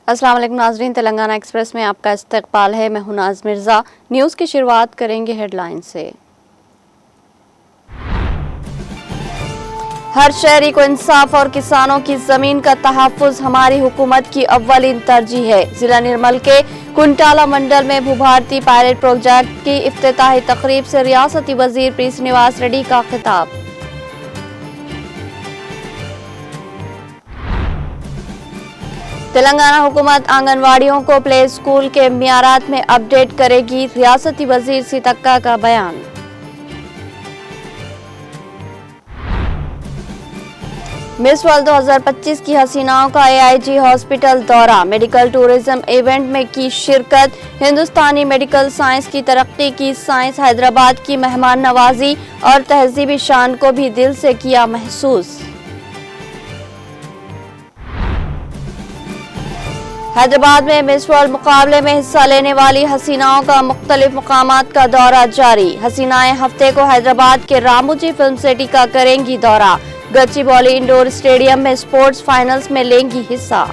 अस्सलाम वालेकुम नाज़रीन, तेलंगाना एक्सप्रेस में आपका इस्तकबाल है। मैं हूं नाज मिर्ज़ा। न्यूज़ की शुरुआत करेंगे हेडलाइन से। हर शहरी को इंसाफ और किसानों की जमीन का तहफ़्फ़ुज़ हमारी हुकूमत की अव्वलीन तरजीह है। जिला निर्मल के कुंटाला मंडल में भूभारती पायलट प्रोजेक्ट की इफ्तिताही तकरीब से रियासती वजीर पी श्रीनिवास रेड्डी का खिताब। तेलंगाना हुकूमत आंगनवाड़ियों को प्ले स्कूल के मियारात में अपडेट करेगी, रियासती वजीर सीतक्का का बयान। मिस वर्ल्ड 2025 की हसीनाओं का AIG हॉस्पिटल दौरा, मेडिकल टूरिज्म इवेंट में की शिरकत। हिंदुस्तानी मेडिकल साइंस की तरक्की की साइंस हैदराबाद की मेहमान नवाजी और तहजीबी शान को भी दिल से किया महसूस। हैदराबाद में मिस वर्ल्ड मुकाबले में हिस्सा लेने वाली हसीनाओं का मुख्तलिफ मुकामात का दौरा जारी। हसीनाएं हफ्ते को हैदराबाद के रामोजी फिल्म सिटी का करेंगी दौरा। गच्चीबौली इंडोर स्टेडियम में स्पोर्ट्स फाइनल्स में लेंगी हिस्सा।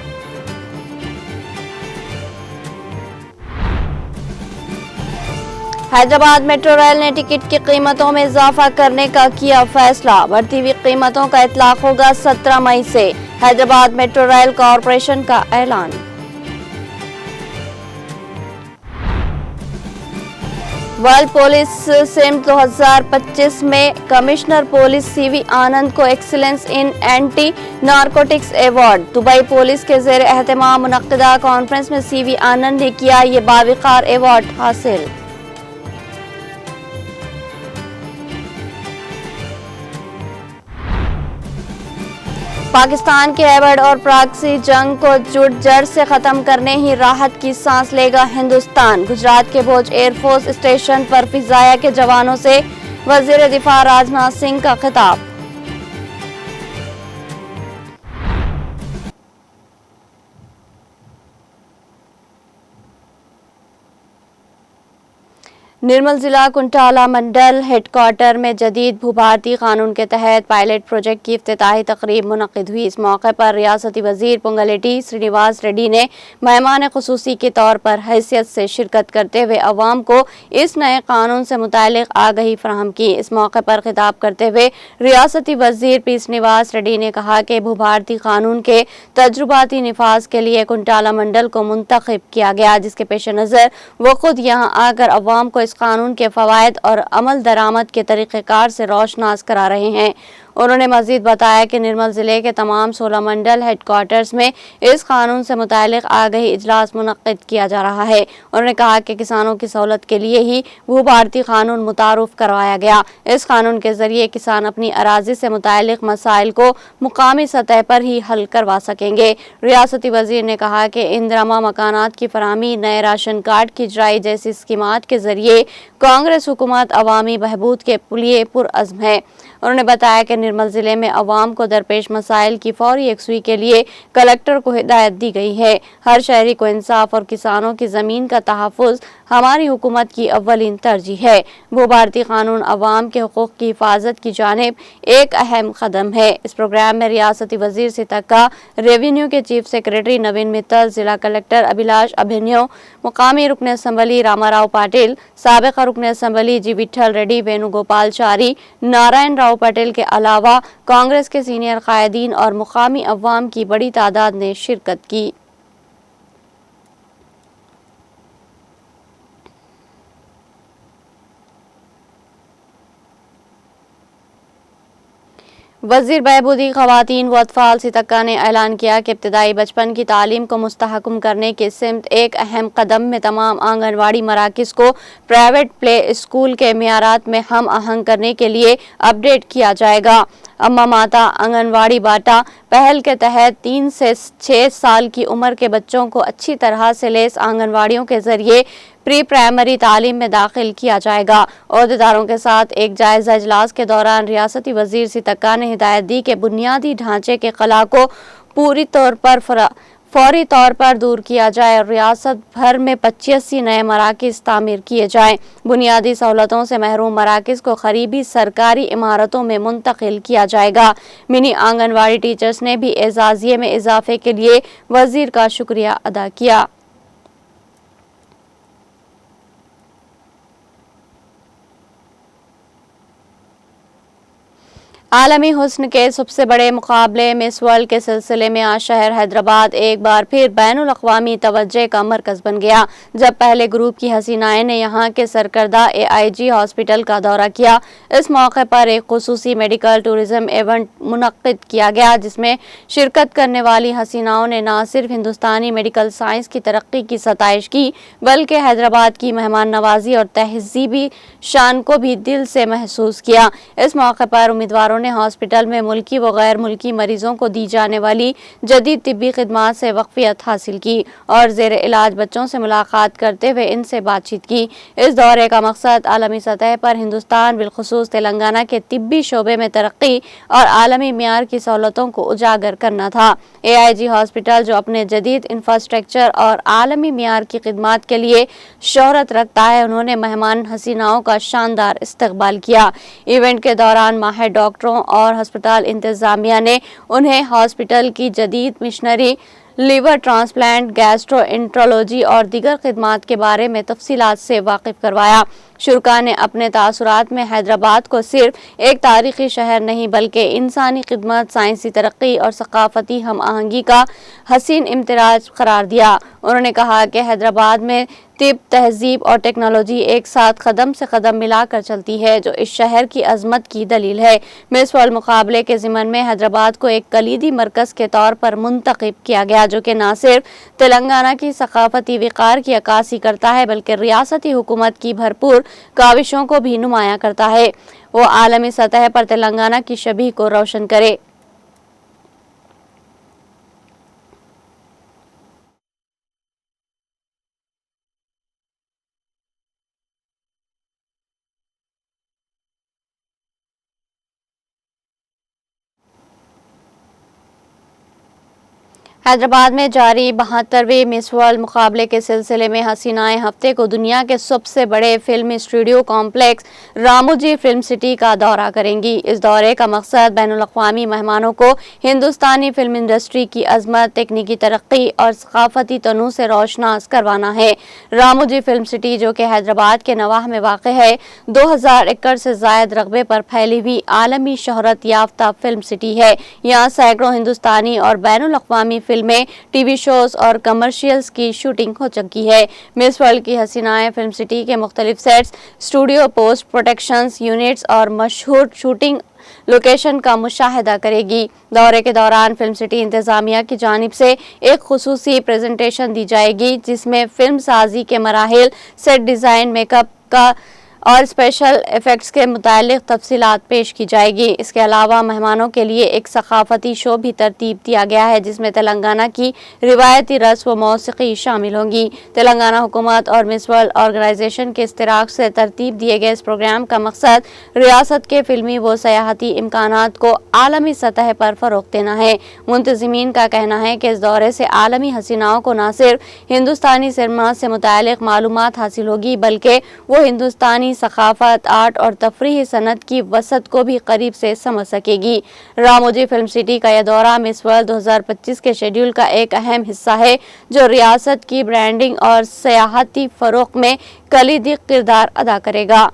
हैदराबाद मेट्रो रेल ने टिकट की कीमतों में इजाफा करने का किया फैसला। बढ़ती हुई कीमतों का इतलाक होगा 17 मई से। हैदराबाद मेट्रो रेल कॉरपोरेशन का ऐलान। वर्ल्ड पुलिस सिम्ट 2025 में कमिश्नर पुलिस CV आनंद को excellence in anti narcotics award. Dubai police के ज़ेर एहतमाम मुनक्किदा कॉन्फ्रेंस में CV आनंद ने किया ये बावकार अवार्ड हासिल। पाकिस्तान के एबड और प्रॉक्सी जंग को जुड़ जड़ से खत्म करने ही राहत की सांस लेगा हिंदुस्तान। गुजरात के भोज एयरफोर्स स्टेशन पर फिजाया के जवानों से वजीर दिफा राजनाथ सिंह का खिताब। निर्मल जिला कुंटाला मंडल हेडक्वार्टर में जदीद भूभारती कानून के तहत पायलट प्रोजेक्ट की इफ्तिताही तकरीब मुनक्किद हुई। इस मौके पर रियासती वजीर पोंगलेटी श्रीनिवास रेड्डी ने मेहमान खुसूसी के तौर पर हैसियत से शिरकत करते हुए अवाम को इस नए कानून से मुतालिक आगही फराहम की। इस मौके पर खिताब करते हुए रियासती वजीर पी श्रीनिवास रेड्डी ने कहा कि भूभारती कानून के तजुर्बाती निफाज के लिए कुंटाला मंडल को मुंतखब किया गया, जिसके पेश नज़र वो खुद यहाँ आकर अवाम को कानून के फवायद और अमल दरामद के तरीक़ेकार से रोशनास करा रहे हैं। उन्होंने मजीद बताया कि निर्मल जिले के तमाम 16 मंडल हेडक्वार्टर्स में इस कानून से मुतालिक आगही इजलास मुनक्किद किया जा रहा है। उन्होंने कहा कि किसानों की सहूलत के लिए ही भूभारती कानून मुतारुफ करवाया गया। इस कानून के जरिए किसान अपनी अराजी से मुतालिक मसाइल को मुकामी सतह पर ही हल करवा सकेंगे। रियासती वजीर ने कहा कि इंदिरमा मकानात की फराहमी, नए राशन कार्ड की इजराई जैसी स्कीमात के जरिए कांग्रेस हुकूमत अवामी बहबूद के लिए पुरअज़्म है। उन्होंने बताया कि निर्मल जिले में अवाम को दरपेश मसाइल की फौरी यकसुई के लिए कलेक्टर को हिदायत दी गई है। हर शहरी को इंसाफ और किसानों की ज़मीन का तहफ़्फ़ुज़ हमारी हुकूमत की अव्वलीन तरजीह है। भूभारती कानून अवाम के हुकूक़ की हिफाजत की जानिब एक अहम कदम है। इस प्रोग्राम में रियासती वजीर सीतक्का, रेवेन्यू के चीफ सेक्रेटरी नवीन मित्तल, जिला कलेक्टर अभिलाष अभिनव, मुकामी रुकन असम्बली रामाराव पाटिल, साबिक़ा रुकन असम्बली जी विठल रेड्डी, वेणुगोपालचारी, नारायण राव पटेल के अलावा कांग्रेस के सीनियर कायदीन और मुकामी अवाम की बड़ी तादाद ने शिरकत की। वज़ीर बहबूदी ख़वातीन व अतफ़ाल सीतक्का ने ऐलान किया कि इब्तदाई बचपन की तालीम को मुस्तहकम करने के सिमत एक अहम कदम में तमाम आंगनवाड़ी मराकिज़ को प्राइवेट प्ले स्कूल के मियारात में हम आहंग करने के लिए अपडेट किया जाएगा। अम्मा माता आंगनवाड़ी बाटा पहल के तहत 3 से 6 साल की उम्र के बच्चों को अच्छी तरह से लैस आंगनवाड़ियों के जरिए प्री प्राइमरी तालीम में दाखिल किया जाएगा। अहदेदारों के साथ एक जायजा इजलास के दौरान रियासती वजीर सीतक्का ने हिदायत दी कि बुनियादी ढांचे के खला को पूरी तौर पर فوری طور پر دور کیا جائے اور ریاست بھر میں 85 نئے مراکز تعمیر کیے جائیں۔ بنیادی سہولتوں سے محروم مراکز کو قریبی سرکاری عمارتوں میں منتقل کیا جائے گا۔ منی آنگن واڑی ٹیچرز نے بھی اعزازیے میں اضافے کے لیے وزیر کا شکریہ ادا کیا۔ عالمی حسن کے سب سے بڑے مقابلے مس ورلڈ کے سلسلے میں آج شہر حیدرآباد ایک بار پھر بین الاقوامی توجہ کا مرکز بن گیا، جب پہلے گروپ کی حسینائیں نے یہاں کے سرکردہ AIG ہاسپٹل کا دورہ کیا۔ اس موقع پر ایک خصوصی میڈیکل ٹورزم ایونٹ منعقد کیا گیا، جس میں شرکت کرنے والی حسیناؤں نے نہ صرف ہندوستانی میڈیکل سائنس کی ترقی کی ستائش کی، بلکہ حیدرآباد کی مہمان نوازی اور تہذیبی شان کو بھی دل سے محسوس کیا۔ اس موقع پر امیدواروں نے ہاسپٹل میں ملکی و غیر ملکی مریضوں کو دی جانے والی جدید طبی خدمات سے واقفیت حاصل کی اور زیر علاج بچوں سے ملاقات کرتے ہوئے ان سے بات چیت کی۔ اس دورے کا مقصد عالمی سطح پر ہندوستان بالخصوص تلنگانہ کے طبی شعبے میں ترقی اور عالمی معیار کی سہولتوں کو اجاگر کرنا تھا۔ AIG ہاسپٹل، جو اپنے جدید انفراسٹرکچر اور عالمی معیار کی خدمات کے لیے شہرت رکھتا ہے، انہوں نے مہمان حسیناؤں کا شاندار استقبال کیا۔ ایونٹ کے دوران ماہر ڈاکٹروں اور ہسپتال انتظامیہ نے انہیں ہاسپٹل کی جدید مشنری، لیور ٹرانسپلانٹ، گیسٹرو انٹرولوجی اور دیگر خدمات کے بارے میں تفصیلات سے واقف کروایا۔ شرکاء نے اپنے تاثرات میں حیدرآباد کو صرف ایک تاریخی شہر نہیں بلکہ انسانی خدمت، سائنسی ترقی اور ثقافتی ہم آہنگی کا حسین امتزاج قرار دیا۔ انہوں نے کہا کہ حیدرآباد میں طب، تہذیب اور ٹیکنالوجی ایک ساتھ قدم سے قدم ملا کر چلتی ہے، جو اس شہر کی عظمت کی دلیل ہے۔ مس ورلڈ مقابلے کے ضمن میں حیدرآباد کو ایک کلیدی مرکز کے طور پر منتخب کیا گیا، جو کہ نہ صرف تلنگانہ کی ثقافتی وقار کی عکاسی کرتا ہے بلکہ ریاستی حکومت کی بھرپور کاوشوں کو بھی نمایاں کرتا ہے وہ عالمی سطح پر تلنگانہ کی شبیہ کو روشن کرے۔ حیدرآباد میں جاری 72ویں مس ورلڈ مقابلے کے سلسلے میں حسینائیں ہفتے کو دنیا کے سب سے بڑے فلمی اسٹوڈیو کمپلیکس راموجی فلم سٹی کا دورہ کریں گی۔ اس دورے کا مقصد بین الاقوامی مہمانوں کو ہندوستانی فلم انڈسٹری کی عظمت، تکنیکی ترقی اور ثقافتی تنوع سے روشناس کروانا ہے۔ راموجی فلم سٹی، جو کہ حیدرآباد کے نواح میں واقع ہے، 2000 ایکڑ سے زائد رقبے پر پھیلی ہوئی عالمی شہرت یافتہ فلم سٹی ہے۔ یہاں سینکڑوں ہندوستانی اور بین الاقوامی فلمیں، ٹی وی شوز اور کمرشیلز کی شوٹنگ ہو چکی ہے۔ مس ورلڈ کی حسینائیں فلم سٹی کے مختلف sets, studio, post productions units اور مشہور شوٹنگ لوکیشن کا مشاہدہ کرے گی۔ دورے کے دوران فلم سٹی انتظامیہ کی جانب سے ایک خصوصی پریزنٹیشن دی جائے گی، جس میں فلم سازی کے مراحل، سیٹ ڈیزائن، میک اپ کا اور اسپیشل ایفیکٹس کے متعلق تفصیلات پیش کی جائے گی۔ اس کے علاوہ مہمانوں کے لیے ایک ثقافتی شو بھی ترتیب دیا گیا ہے، جس میں تلنگانہ کی روایتی رقص و موسیقی شامل ہوں گی۔ تلنگانہ حکومت اور مس ورلڈ آرگنائزیشن کے اشتراک سے ترتیب دیے گئے اس پروگرام کا مقصد ریاست کے فلمی و سیاحتی امکانات کو عالمی سطح پر فروغ دینا ہے۔ منتظمین کا کہنا ہے کہ اس دورے سے عالمی حسیناؤں کو نہ صرف ہندوستانی سینما سے متعلق معلومات حاصل ہوگی بلکہ وہ ہندوستانی ثقافت، آرٹ اور تفریحی صنعت کی وسعت کو بھی قریب سے سمجھ سکے گی۔ راموجی فلم سٹی کا یہ دورہ مس ورلڈ 2025 کے شیڈول کا ایک اہم حصہ ہے، جو ریاست کی برانڈنگ اور سیاحتی فروغ میں کلیدی کردار ادا کرے گا۔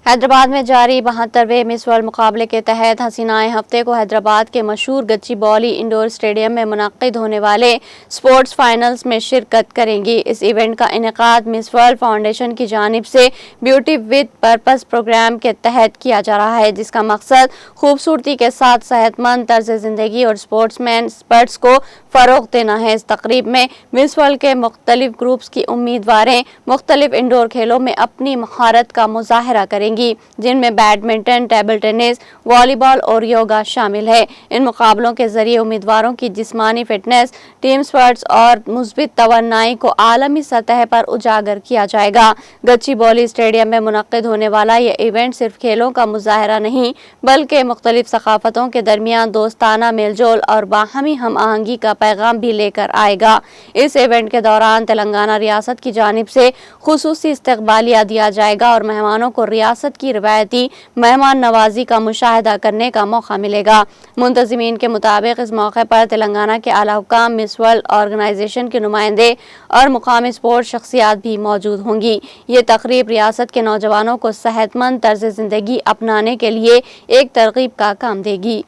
حیدرآباد میں جاری 72ویں مس ورلڈ مقابلے کے تحت حسینائیں ہفتے کو حیدرآباد کے مشہور گچی بالی انڈور اسٹیڈیم میں منعقد ہونے والے سپورٹس فائنلز میں شرکت کریں گی۔ اس ایونٹ کا انعقاد مس ورلڈ فاؤنڈیشن کی جانب سے بیوٹی وتھ پرپز پروگرام کے تحت کیا جا رہا ہے، جس کا مقصد خوبصورتی کے ساتھ صحت مند طرز زندگی اور سپورٹس مین اسپرٹس کو فروغ دینا ہے۔ اس تقریب میں مس ورلڈ کے مختلف گروپس کی امیدواریں مختلف انڈور کھیلوں میں اپنی مہارت کا مظاہرہ کریں करेंगी, जिनमें बैडमिंटन, टेबल टेनिस, वॉलीबॉल और योगा शामिल है। इन मुकाबलों के जरिए उम्मीदवारों की जिस्मानी फिटनेस, टीम स्पोर्ट्स और मुस्बित तवन्नाई को आलमी सतह पर उजागर किया जाएगा। गच्चीबौली स्टेडियम में मुनक्किद होने वाला ये इवेंट सिर्फ खेलों का मुजाहरा नहीं बल्कि मुख्तलिफ सकाफतों के दरमियान दोस्ताना मेलजोल और बाहमी हम आहंगी का पैगाम भी लेकर आएगा। इस इवेंट के दौरान तेलंगाना रियासत की जानिब से खुसूसी इस्तकबालिया दिया जाएगा और मेहमानों को रियासत की रिवायती मेहमान नवाजी का मुशाहिदा करने का मौका मिलेगा। मुंतजिमीन के मुताबिक इस मौके पर तेलंगाना के आला हुकाम, मिस वर्ल्ड ऑर्गेनाइजेशन के नुमाइंदे और मुकामी स्पोर्ट्स शख्सियात भी मौजूद होंगी। ये तकरीब रियासत के नौजवानों को सेहतमंद तर्ज जिंदगी अपनाने के लिए एक तरगीब का काम देगी।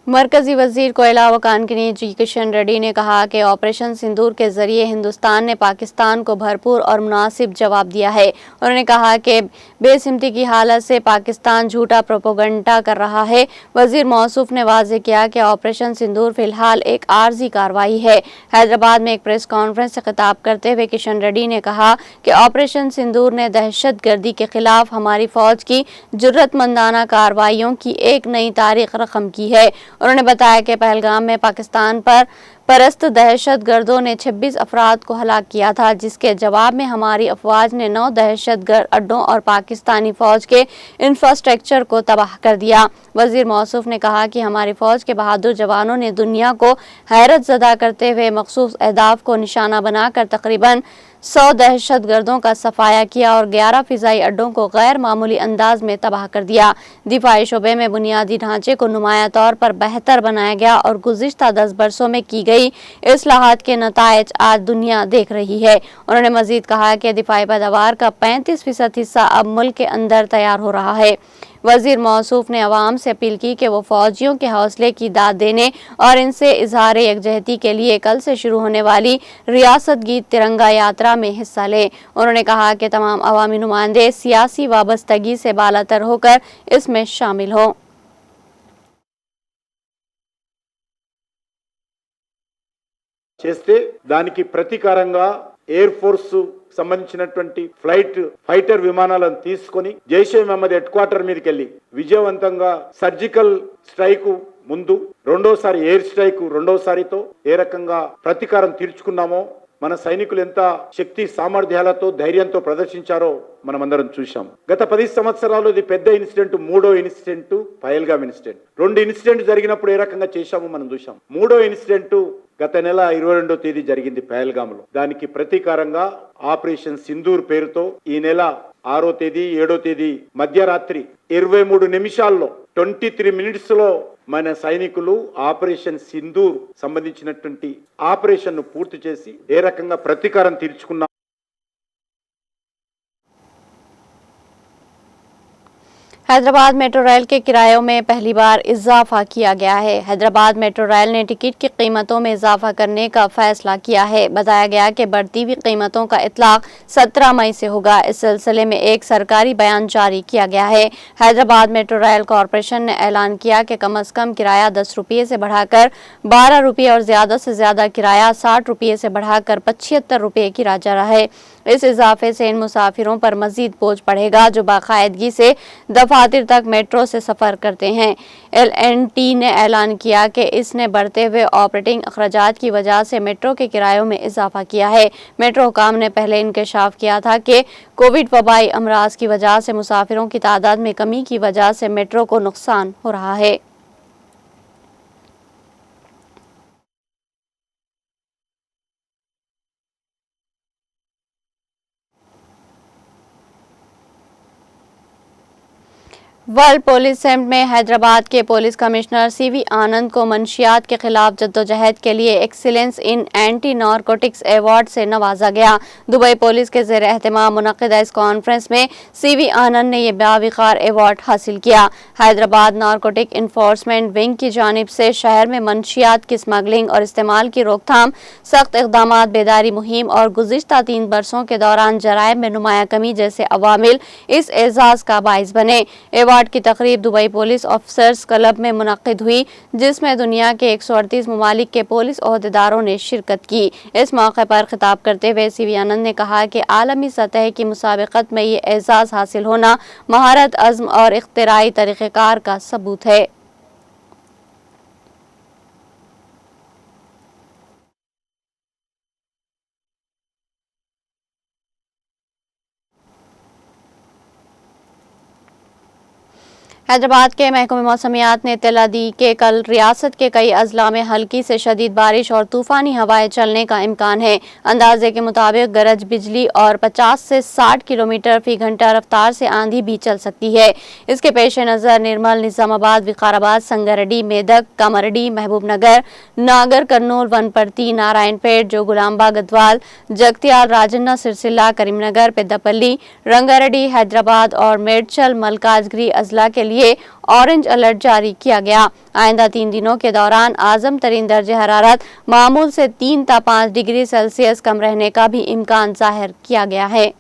मरकजी वजीर कोयला व खानगनी जी किशन रेड्डी ने कहा कि ऑपरेशन सिंदूर के जरिए हिंदुस्तान ने पाकिस्तान को भरपूर और मुनासिब जवाब दिया है। उन्होंने कहा कि बेसिमती की हालत से पाकिस्तान झूठा प्रोपेगेंडा कर रहा है। वजीर मौसूफ ने वाज़ेह किया कि ऑपरेशन सिंदूर फिलहाल एक आर्जी कार्रवाई है। हैदराबाद में एक प्रेस कॉन्फ्रेंस से खिताब करते हुए किशन रेड्डी ने कहा कि ऑपरेशन सिंदूर ने दहशत गर्दी के खिलाफ हमारी फौज की जुर्रतमंदाना कार्रवाइयों की एक नई तारीख रकम की है। उन्होंने बताया कि पहलगाम में पाकिस्तान पर परस्त दहशत गर्दों ने 26 अफराद को हलाक किया था, जिसके जवाब में हमारी अफवाज ने 9 दहशत गर्द अड्डों और पाकिस्तानी फौज के इंफ्रास्ट्रक्चर को तबाह कर दिया। वजीर मौसूफ ने कहा कि हमारी फौज के बहादुर जवानों ने दुनिया को हैरत ज़दा करते हुए मखसूस अहदाफ को निशाना बनाकर तकरीबन 100 दहशत गर्दों का सफाया किया और 11 फिजाई अड्डों को गैर मामूली अंदाज में तबाह कर दिया। दिफाई शोबे में बुनियादी ढांचे को नुमाया तौर पर बेहतर बनाया गया और गुज़िश्ता 10 बरसों में की गई इस्लाहात के नतायज आज दुनिया देख रही है। उन्होंने मजीद कहा कि दिफाई पैदावार का 35% हिस्सा अब मुल्क के अंदर तैयार हो रहा है। वजीर मौसूफ ने अवाम से अपील की कि वो फौजियों के हौसले की दाद देने और इनसे इजहार यकजहती के लिए कल से शुरू होने वाली रियासत गीत तिरंगा यात्रा में हिस्सा लें। उन्होंने कहा कि तमाम अवामी नुमाइंदे सियासी वाबस्तगी से बालातर होकर इसमें शामिल हों। చేస్తే దానికి ప్రతీకారంగా ఎయిర్ ఫోర్స్ సంబంధించినటువంటి ఫైటర్ విమానాలను తీసుకొని జైషే మహమ్మద్ హెడ్ క్వార్టర్ మీదకి వెళ్ళి విజయవంతంగా సర్జికల్ స్ట్రైక్ ముందు రెండోసారి ఎయిర్ స్ట్రైక్ రెండోసారితో ఏ రకంగా ప్రతీకారం తీర్చుకున్నామో మన సైనికులు ఎంత శక్తి సామర్థ్యాలతో ధైర్యంతో ప్రదర్శించారో మనమందరం చూశాం. గత 10 సంవత్సరాల్లో ఇది పెద్ద ఇన్సిడెంట్, మూడో ఇన్సిడెంట్ పహల్గామ్ ఇన్సిడెంట్. 2 ఇన్సిడెంట్ జరిగినప్పుడు ఏ రకంగా చేశామో మనం చూశాం. మూడో ఇన్సిడెంట్ గత నెల 22వ తేదీ జరిగింది పహల్గామ్ లో. దానికి ప్రతీకారంగా ఆపరేషన్ సింధూర్ పేరుతో ఈ నెల 6వ తేదీ 7వ తేదీ మధ్యరాత్రి 23 నిమిషాల్లో 23 మినిట్స్ లో మన సైనికులు ఆపరేషన్ సింధూర్ సంబంధించినటువంటి ఆపరేషన్ ను పూర్తి చేసి ఏ రకంగా ప్రతీకారం తీర్చుకున్నా. हैदराबाद मेट्रो रेल के किरायों में पहली बार इजाफा किया गया है। हैदराबाद मेट्रो रेल ने टिकट की कीमतों में इजाफा करने का फैसला किया है। बताया गया कि बढ़ती हुई कीमतों का इतलाक 17 मई से होगा। इस सिलसिले में एक सरकारी बयान जारी किया गया है। हैदराबाद मेट्रो रेल कॉरपोरेशन ने ऐलान किया कि कम अज़ कम किराया 10 रुपये से बढ़ाकर 12 रुपये और ज़्यादा से ज़्यादा किराया 60 रुपये से बढ़ाकर 75 रुपये किया जा रहा है। इस इजाफे से इन मुसाफिरों पर मजीद बोझ पड़ेगा जो बाकायदगी से दफातर तक मेट्रो से सफ़र करते हैं। LNT ने ऐलान किया कि इसने बढ़ते हुए ऑपरेटिंग अखराजात की वजह से मेट्रो के किरायों में इजाफा किया है। मेट्रो हुकाम ने पहले इंकशाफ किया था कि कोविड वबाई अमराज की वजह से मुसाफिरों की तादाद में कमी की वजह से मेट्रो को नुकसान हो रहा है। वर्ल्ड पुलिस समिट में हैदराबाद के पुलिस कमिश्नर सीवी आनंद को मंशियात के खिलाफ जद्दोजहद के लिए excellence in anti narcotics award से नवाजा गया। दुबई पुलिस के ज़ेर एहतमाम मुनक़िदा इस कॉन्फ्रेंस में सीवी आनंद ने यह बावक़ार अवार्ड हासिल किया। हैदराबाद नारकोटिक इन्फोर्समेंट विंग की जानिब से शहर में मंशियात की स्मगलिंग और इस्तेमाल की रोकथाम, सख्त इक़दामात, बेदारी मुहिम और गुज़िश्ता 3 बरसों के दौरान जराइम में नुमाया कमी जैसे अवामिल इस एजाज़ का बाइस बने। अवार्ड की तकरीब दुबई पुलिस ऑफिसर्स क्लब में मुनक्किद हुई, जिसमें दुनिया के 138 ममालिक के पुलिस ओहदेदारों ने शिरकत की। इस मौके पर खिताब करते हुए सीवी आनंद ने कहा कि आलमी सतह की मुसाबकत में ये एजाज़ हासिल होना महारत, अज़्म और इख्तिराई तरीक़ेकार का सबूत है। हैदराबाद के महकमे मौसमियात ने इत्तला दी कि कल रियासत के कई अजला में हल्की से शदीद बारिश और तूफ़ानी हवाएं चलने का इम्कान है। अंदाजे के मुताबिक गरज बिजली और 50 से 60 किलोमीटर फी घंटा रफ्तार से आंधी भी चल सकती है। इसके पेश नज़र निर्मल, निज़ामाबाद, विकाराबाद, संगारेड्डी, मेदक, कामारेड्डी, महबूबनगर, नागर कर्नूल, वनपर्ती, नारायणपेट, जोगुलांबा, गदवाल, जगतियाल, राजन्ना, सिरसिल्ला, करीमनगर, पेद्दापल्ली, रंगारेड्डी, हैदराबाद और मेडचल मलकाजगिरी अजला के लिए ऑरेंज अलर्ट जारी किया गया। आइंदा 3 दिनों के दौरान आज़म तरीन दर्जे हरारत मामूल से 3 से 5 डिग्री सेल्सियस कम रहने का भी इम्कान जाहिर किया गया है।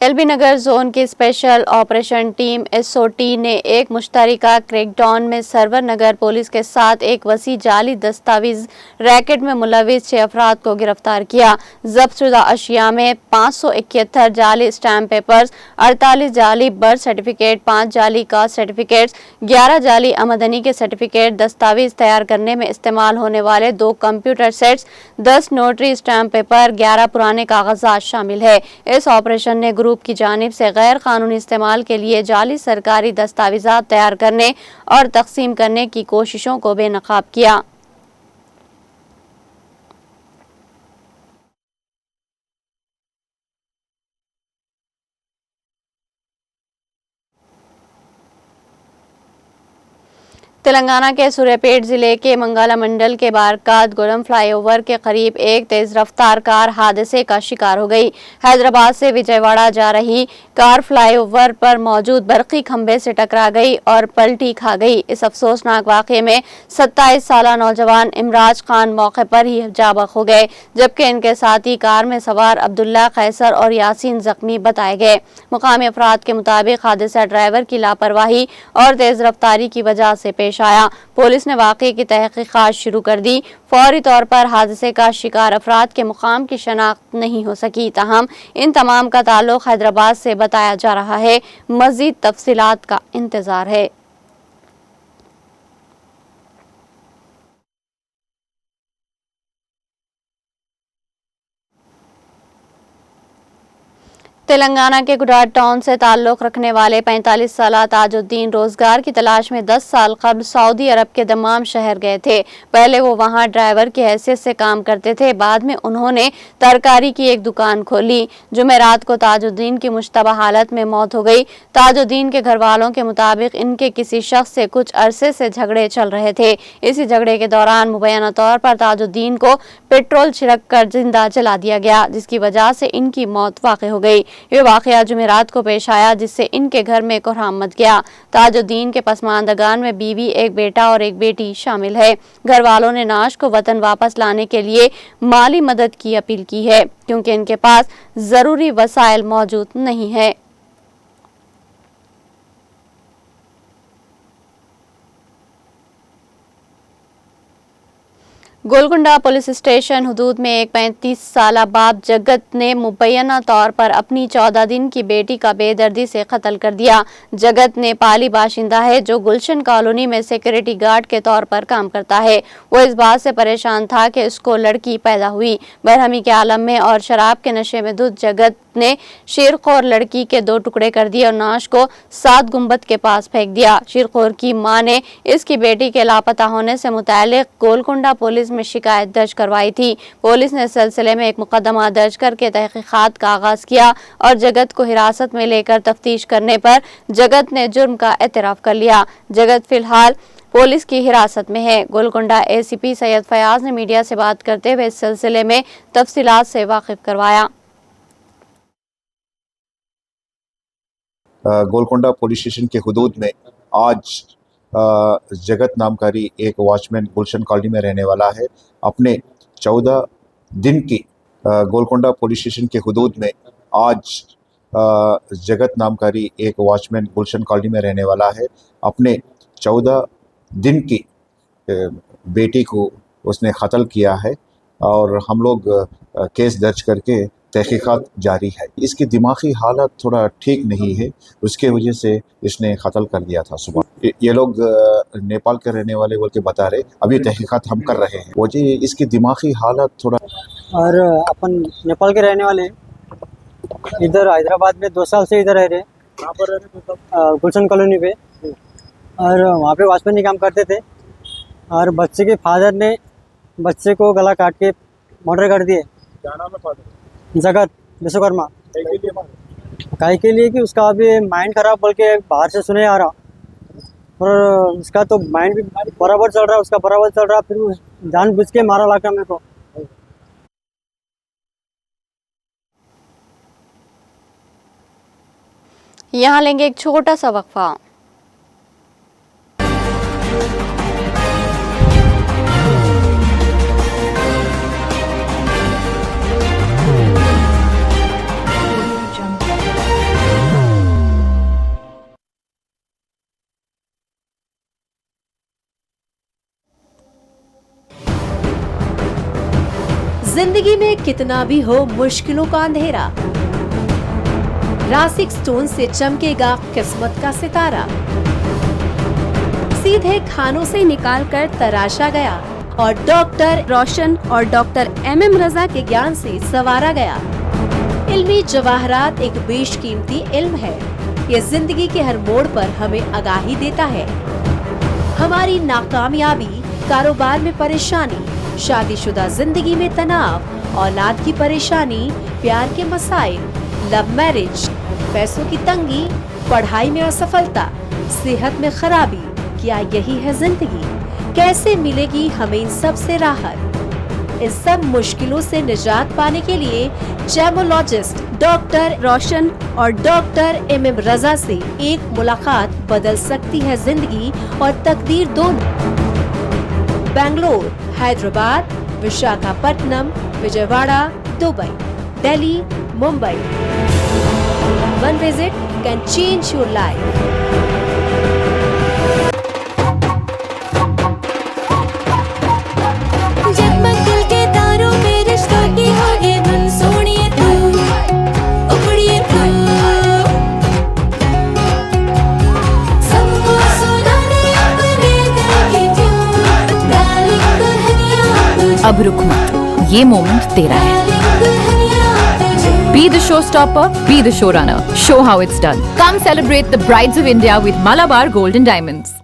एलबी नगर जोन की स्पेशल ऑपरेशन टीम एसओटी ने एक मुश्तरका क्रैकडाउन में सरवर नगर पुलिस के साथ एक वसी जाली दस्तावेज रैकेट में मुलविस 6 अफराद को गिरफ्तार किया। जब्त शुदा अशिया में 571 जाली स्टैम्प पेपर्स, 48 जाली बर्थ सर्टिफिकेट, 5 जाली कास्ट सर्टिफिकेट्स, 11 जाली आमदनी के सर्टिफिकेट, दस्तावेज तैयार करने में इस्तेमाल होने वाले 2 computer sets, 10 notary stamp paper, 11 पुराने कागजात शामिल है। इस ऑपरेशन ने ग्रुप की जानिब से गैर कानूनी इस्तेमाल के लिए जाली सरकारी दस्तावेजात तैयार करने और तकसीम करने की कोशिशों को बेनकाब किया। तेलंगाना के सूर्यापेट जिले के मंगला मंडल के बारकात गुलम फ्लाईओवर के करीब एक तेज रफ्तार कार हादसे का शिकार हो गई। हैदराबाद से विजयवाड़ा जा रही कार फ्लाईओवर पर मौजूद बरकी खंभे से टकरा गई और पलटी खा गई। इस अफसोसनाक वाक़े में 27 साला नौजवान इमराज खान मौके पर ही जाबक हो गए, जबकि इनके साथी कार में सवार अब्दुल्ला, कैसर और यासीन जख्मी बताए गए। मुकामी अफराद के मुताबिक हादसा ड्राइवर की लापरवाही और तेज रफ्तारी की वजह से पेश आया। पुलिस ने वाक़े की तहकीकात शुरू कर दी। फौरी तौर पर हादसे का शिकार अफराद के मुकाम की शनाख्त नहीं हो सकी, ताहम इन तमाम का ताल्लुक हैदराबाद से बताया जा रहा है। मज़ीद तफसीलात का इंतजार है। तेलंगाना के गुडार टाउन से ताल्लुक़ रखने वाले 45 साला ताजुद्दीन रोजगार की तलाश में 10 साल कबल सऊदी अरब के दमाम शहर गए थे। पहले वो वहां ड्राइवर की हैसियत से काम करते थे। बाद में उन्होंने तरकारी की एक दुकान खोली। जुमेरात को ताजुद्दीन की मुश्तबा हालत में मौत हो गई। ताजुद्दीन के घर वालों के मुताबिक इनके किसी शख्स से कुछ अरसे से झगड़े चल रहे थे। इसी झगड़े के दौरान मुबैना तौर पर ताजुद्दीन को पेट्रोल छिड़क कर जिंदा जला दिया गया, जिसकी वजह से इनकी मौत वाक़ हो गई। ये वाक़या जुमेरात को पेश आया, जिससे इनके घर में कोहराम मच गया। ताजुद्दीन के पसमानदगान में बीवी, एक बेटा और एक बेटी शामिल है। घर वालों ने नाश को वतन वापस लाने के लिए माली मदद की अपील की है, क्योंकि इनके पास ज़रूरी वसाइल मौजूद नहीं है। गोलकुंडा पुलिस स्टेशन हदूद में एक 35 साला बाप जगत ने मुबैना तौर पर अपनी 14 दिन की बेटी का बेदर्दी से कत्ल कर दिया। जगत नेपाली बाशिंदा है, जो गुलशन कॉलोनी में सिक्योरिटी गार्ड के तौर पर काम करता है। वो इस बात से परेशान था कि उसको लड़की पैदा हुई। बरहमी के आलम में और शराब के नशे में धुत जगत ने शेरखोर लड़की के 2 टुकड़े कर दिए और नाश को 7 गुंबद के पास फेंक दिया। शेरखोर की मां ने इसकी बेटी के लापता होने से मुताल्लिक गोलकुंडा पुलिस में शिकायत दर्ज करवाई थी। पुलिस ने इस सिलसिले में एक मुकदमा दर्ज करके तहकीकात का आगाज किया और जगत को हिरासत में लेकर तफ्तीश करने पर जगत ने जुर्म का एतराफ कर लिया। जगत फिलहाल पुलिस की हिरासत में है। गोलकुंडा एसीपी सैयद फयाज ने मीडिया से बात करते हुए इस सिलसिले में तफसीलात से वाकिफ करवाया। गोलकुंडा पुलिस स्टेशन के हुदूद में आज जगत नामकारी एक वॉचमैन गुलशन कॉलोनी में रहने वाला है, अपने 14 दिन की गोलकुंडा पुलिस स्टेशन के हुदूद में आज जगत नामकारी एक वॉचमैन गुलशन कॉलोनी में रहने वाला है, अपने 14 दिन की बेटी को उसने कत्ल किया है और हम लोग केस दर्ज करके तहकीकात जारी है। इसकी दिमागी हालत थोड़ा ठीक नहीं है, उसके वजह से इसने कत्ल कर दिया था सुबह। ये लोग नेपाल के रहने वाले बोल के बता रहे, अभी तहकीकात हम कर रहे हैं। वजह इसकी दिमागी हालत थोड़ा। और अपन नेपाल के रहने वाले इधर हैदराबाद में 2 साल से इधर रह रहे, कहाँ पर रह रहे? गुलशन कॉलोनी पे, और वहाँ पे वॉचमैन काम करते थे। और बच्चे के फादर ने बच्चे को गला काट के मर्डर कर दिए। क्या नाम है फादर? जगत विश्वकर्मा। काहे के लिए कि उसका अभी माइंड खराब बोल के बाहर से सुने आ रहा, और उसका तो माइंड भी बराबर चल रहा, उसका बराबर चल रहा, फिर जानबूझ के मारा लगा मेरे को। यहाँ लेंगे एक छोटा सा वक्फा। जिंदगी में कितना भी हो मुश्किलों का अंधेरा, रासिक स्टोन से चमकेगा किस्मत का सितारा। सीधे खानों से निकालकर तराशा गया और डॉक्टर रोशन और डॉक्टर MM रजा के ज्ञान से संवारा गया। इल्मी जवाहरात एक बेशकीमती इल्म है। ये जिंदगी के हर मोड़ पर हमें आगाही देता है। हमारी नाकामयाबी, कारोबार में परेशानी, शादीशुदा जिंदगी में तनाव, औलाद की परेशानी, प्यार के मसाइल, लव मैरिज, पैसों की तंगी, पढ़ाई में असफलता, सेहत में खराबी, क्या यही है जिंदगी? कैसे मिलेगी हमें इन सब से राहत? इस सब मुश्किलों से निजात पाने के लिए जेमोलॉजिस्ट डॉक्टर रोशन और डॉक्टर MM रजा से एक मुलाकात बदल सकती है जिंदगी और तकदीर दोनों। Bangalore, Hyderabad, Visakhapatnam, Vijayawada, Dubai, Delhi, Mumbai. One visit can change your life. जगमग दिल के तारों में रिश्तों की होगी धुन, सोनिए तू, उखड़िए तू, सबको सुनाने अपने दिल की ट्यून, डार्लिंग दुल्हनिया तुझे, अब रुक मत, ये मोमेंट तेरा है। Be the showstopper, be the showrunner. Show how it's done. Come celebrate the Brides of India with Malabar Gold and Diamonds.